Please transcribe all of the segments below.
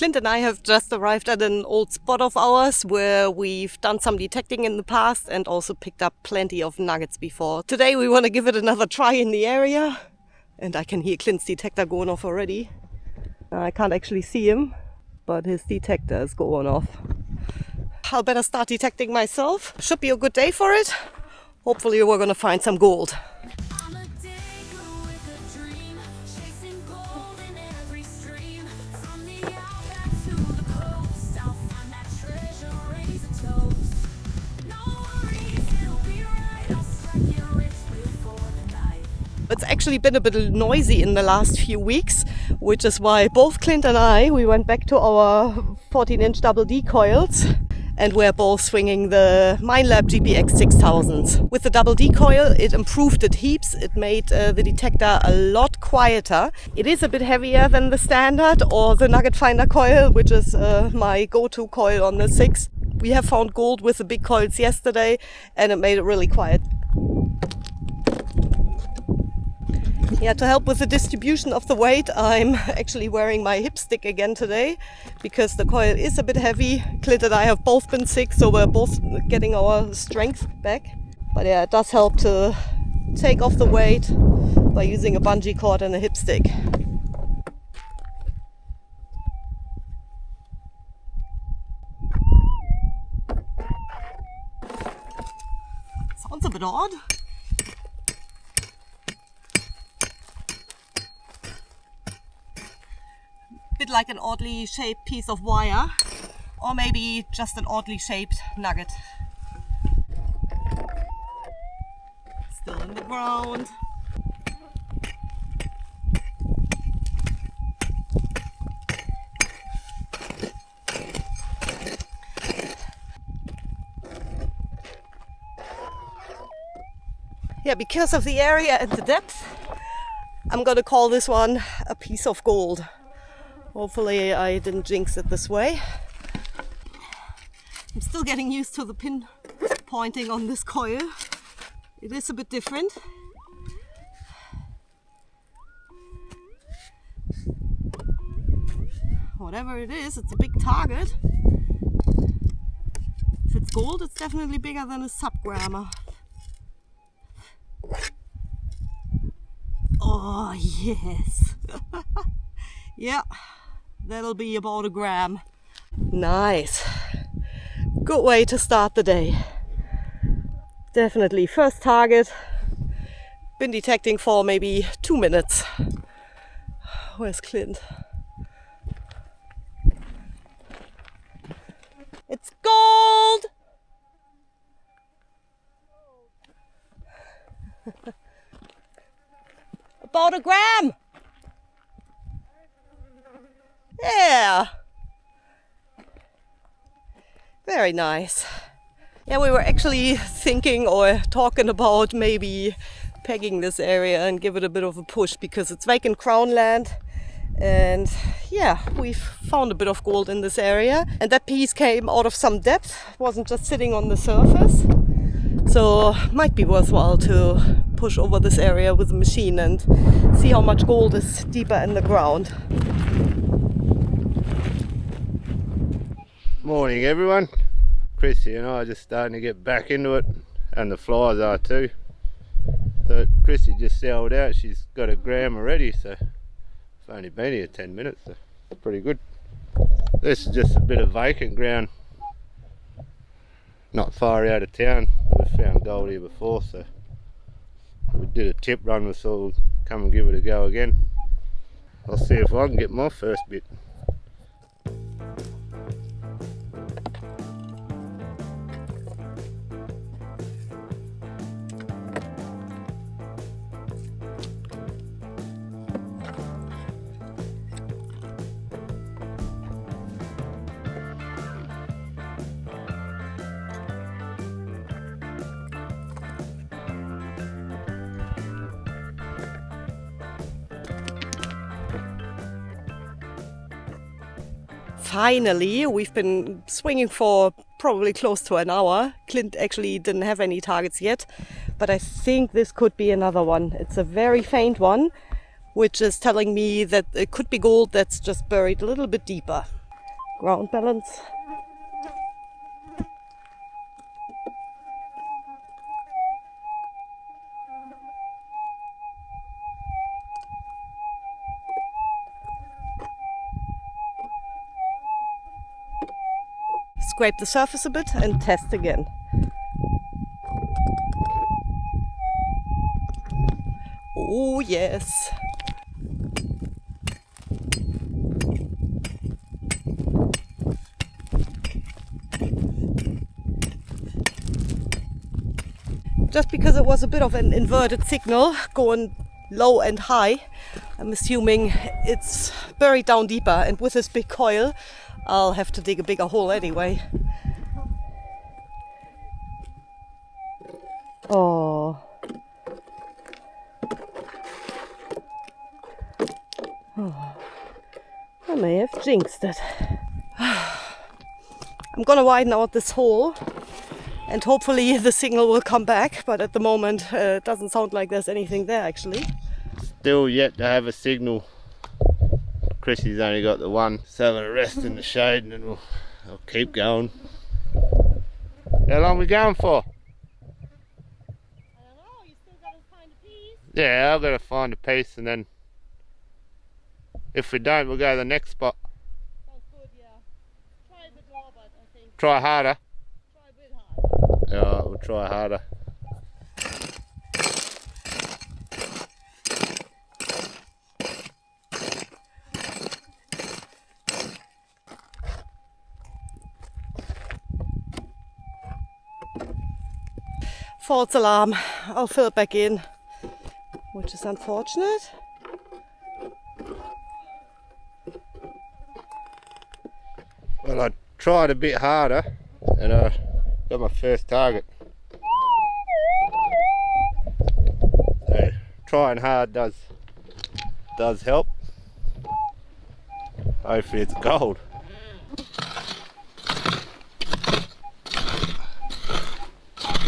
Clint and I have just arrived at an old spot of ours where we've done some detecting in the past and also picked up plenty of nuggets before. Today we want to give it another try in the area, and I can hear Clint's detector going off already. I can't actually see him, but his detector is going off. I'll better start detecting myself. Should be a good day for it. Hopefully we're gonna find some gold. It's actually been a bit noisy in the last few weeks, which is why both Clint and we went back to our 14-inch double D coils, and we're both swinging the Minelab GPX 6000s. With the double D coil, it improved it heaps. It made the detector a lot quieter. It is a bit heavier than the standard or the nugget finder coil, which is my go-to coil on the 6. We have found gold with the big coils yesterday, and it made it really quiet. Yeah, to help with the distribution of the weight, I'm actually wearing my hip stick again today because the coil is a bit heavy. Clint and I have both been sick, so we're both getting our strength back. But yeah, it does help to take off the weight by using a bungee cord and a hip stick. Sounds a bit odd. Bit like an oddly shaped piece of wire, or maybe just an oddly shaped nugget. Still in the ground. Yeah, because of the area and the depth, I'm gonna call this one a piece of gold. Hopefully I didn't jinx it this way. I'm still getting used to the pin pointing on this coil. It is a bit different. Whatever it is, it's a big target. If it's gold, it's definitely bigger than a sub-grammer. Oh yes! Yeah. That'll be about a gram. Nice. Good way to start the day. Definitely first target. Been detecting for maybe 2 minutes. Where's Clint? It's gold! About a gram! Yeah, very nice. Yeah, we were actually thinking or talking about maybe pegging this area and give it a bit of a push because it's vacant crown land, and yeah, we've found a bit of gold in this area, and that piece came out of some depth, wasn't just sitting on the surface, so might be worthwhile to push over this area with a machine and see how much gold is deeper in the ground. Morning everyone, Chrissy and I are just starting to get back into it, and the flies are too. So Chrissy just sold out, she's got a gram already, so it's only been here 10 minutes, so it's pretty good. This is just a bit of vacant ground, not far out of town. We've found gold here before, so we did a tip run, we thought we'll come and give it a go again. I'll see if I can get my first bit. Finally, we've been swinging for probably close to an hour. Clint actually didn't have any targets yet, but I think this could be another one. It's a very faint one, which is telling me that it could be gold that's just buried a little bit deeper. Ground balance. Scrape the surface a bit and test again. Oh yes. Just because it was a bit of an inverted signal going low and high, I'm assuming it's buried down deeper, and with this big coil I'll have to dig a bigger hole anyway. Oh. I may have jinxed it. I'm gonna widen out this hole and hopefully the signal will come back, but at the moment it doesn't sound like there's anything there actually. Still yet to have a signal. Chrissy's only got the one, so I'm gonna rest in the shade and then I'll keep going. How long are we going for? I don't know, you still gotta find a piece. Yeah, I've got to find a piece, and then if we don't, we'll go to the next spot. Sounds good, yeah. Try a bit more, but I think Try harder. try a bit harder. Yeah, we'll try harder. False alarm. I'll fill it back in, which is unfortunate. Well, I tried a bit harder and I got my first target. So trying hard does help. Hopefully it's gold.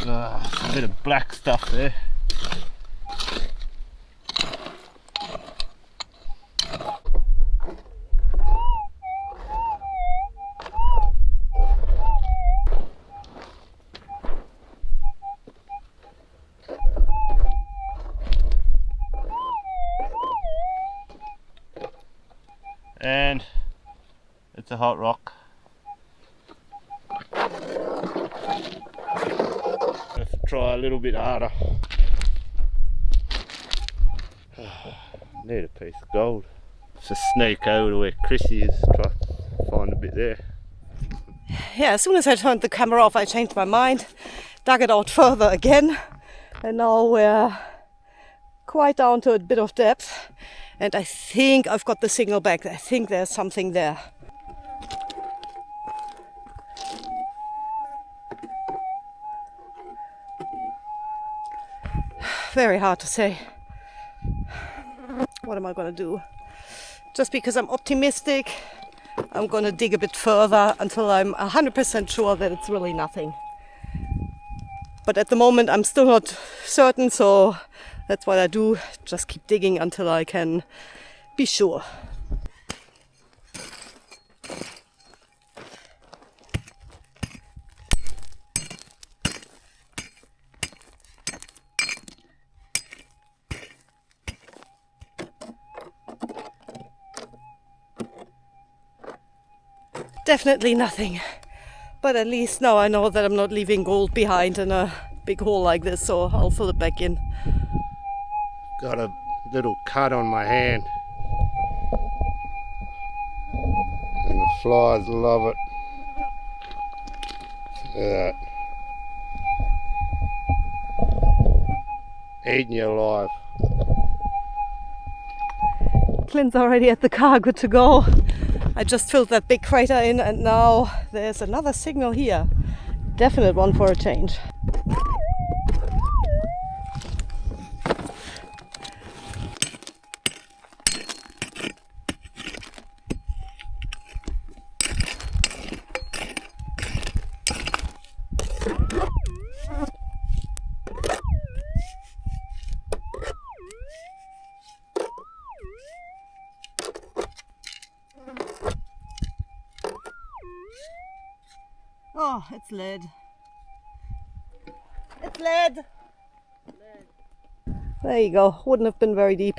A bit of black stuff there. And it's a hot rock. Have to try a little bit harder. Need a piece of gold. Just sneak over to where Chrissy is, try to find a bit there. Yeah, as soon as I turned the camera off, I changed my mind, dug it out further again, and now we're quite down to a bit of depth. And I think I've got the signal back. I think there's something there. Very hard to say. What am I going to do? Just because I'm optimistic, I'm going to dig a bit further until I'm 100% sure that it's really nothing. But at the moment I'm still not certain, so that's what I do. Just keep digging until I can be sure. Definitely nothing. But at least now I know that I'm not leaving gold behind in a big hole like this, so I'll fill it back in. Got a little cut on my hand. And the flies love it. Look at that. Eating you alive. Clint's already at the car, good to go. I just filled that big crater in and now there's another signal here. Definite one for a change. Oh, it's lead. It's lead. There you go. Wouldn't have been very deep.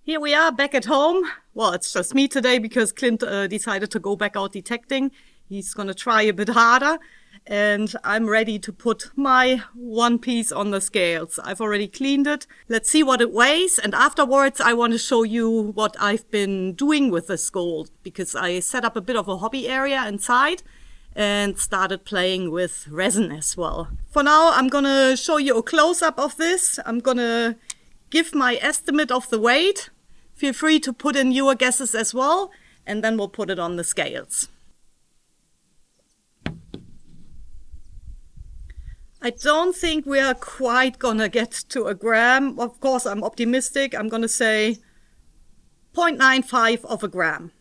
Here we are back at home. Well, it's just me today because Clint decided to go back out detecting. He's gonna try a bit harder. And I'm ready to put my one piece on the scales. I've already cleaned it. Let's see what it weighs. And afterwards, I want to show you what I've been doing with this gold, because I set up a bit of a hobby area inside and started playing with resin as well. For now, I'm going to show you a close-up of this. I'm going to give my estimate of the weight. Feel free to put in your guesses as well, and then we'll put it on the scales. I don't think we are quite gonna get to a gram. Of course, I'm optimistic. I'm gonna say 0.95 of a gram.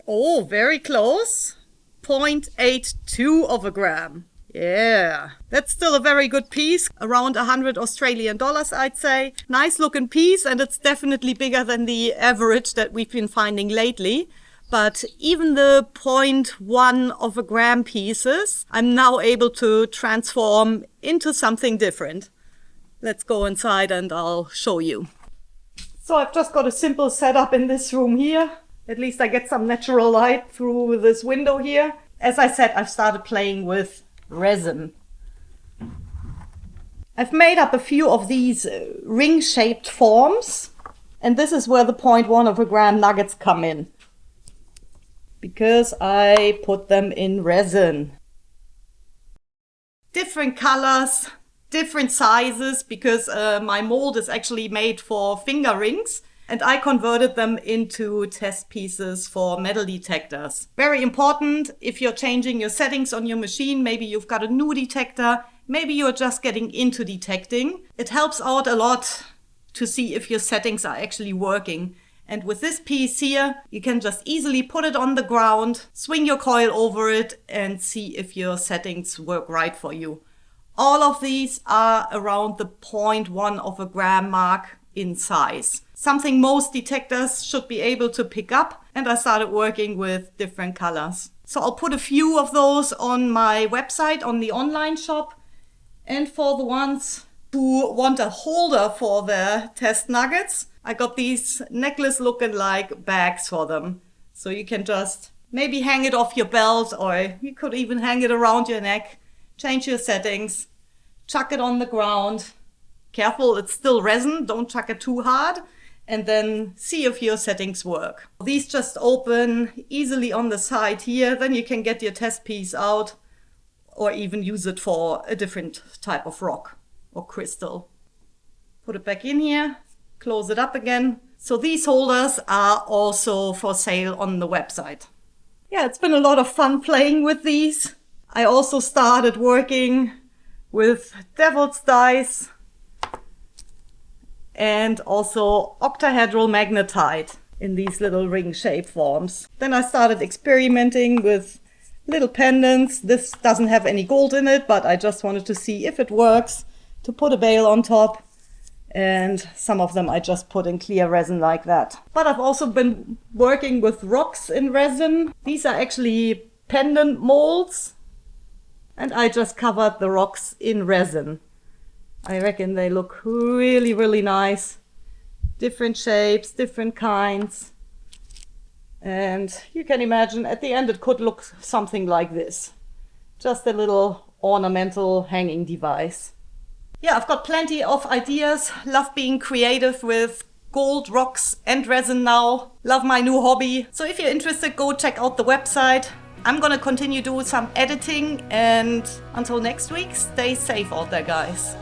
Oh, very close. 0.82 of a gram. Yeah, that's still a very good piece. Around 100 Australian dollars, I'd say. Nice looking piece, and it's definitely bigger than the average that we've been finding lately. But even the 0.1 of a gram pieces, I'm now able to transform into something different. Let's go inside and I'll show you. So I've just got a simple setup in this room here. At least I get some natural light through this window here. As I said, I've started playing with resin. I've made up a few of these ring-shaped forms. And this is where the 0.1 of a gram nuggets come in, because I put them in resin. Different colors, different sizes, because my mold is actually made for finger rings, and I converted them into test pieces for metal detectors. Very important if you're changing your settings on your machine. Maybe you've got a new detector, maybe you're just getting into detecting. It helps out a lot to see if your settings are actually working. And with this piece here, you can just easily put it on the ground, swing your coil over it, and see if your settings work right for you. All of these are around the 0.1 of a gram mark in size. Something most detectors should be able to pick up, and I started working with different colors. So I'll put a few of those on my website, on the online shop. And for the ones who want a holder for their test nuggets, I got these necklace looking like bags for them. So you can just maybe hang it off your belt, or you could even hang it around your neck, change your settings, chuck it on the ground. Careful, it's still resin, don't chuck it too hard, and then see if your settings work. These just open easily on the side here, then you can get your test piece out, or even use it for a different type of rock or crystal. Put it back in here. Close it up again. So these holders are also for sale on the website. Yeah, it's been a lot of fun playing with these. I also started working with devil's dice and also octahedral magnetite in these little ring shape forms. Then I started experimenting with little pendants. This doesn't have any gold in it, but I just wanted to see if it works, to put a bail on top. And some of them I just put in clear resin like that. But I've also been working with rocks in resin. These are actually pendant molds. And I just covered the rocks in resin. I reckon they look really, really nice. Different shapes, different kinds. And you can imagine at the end it could look something like this. Just a little ornamental hanging device. Yeah, I've got plenty of ideas. Love being creative with gold, rocks and resin now. Love my new hobby. So if you're interested, go check out the website. I'm gonna continue doing some editing, and until next week, stay safe out there, guys.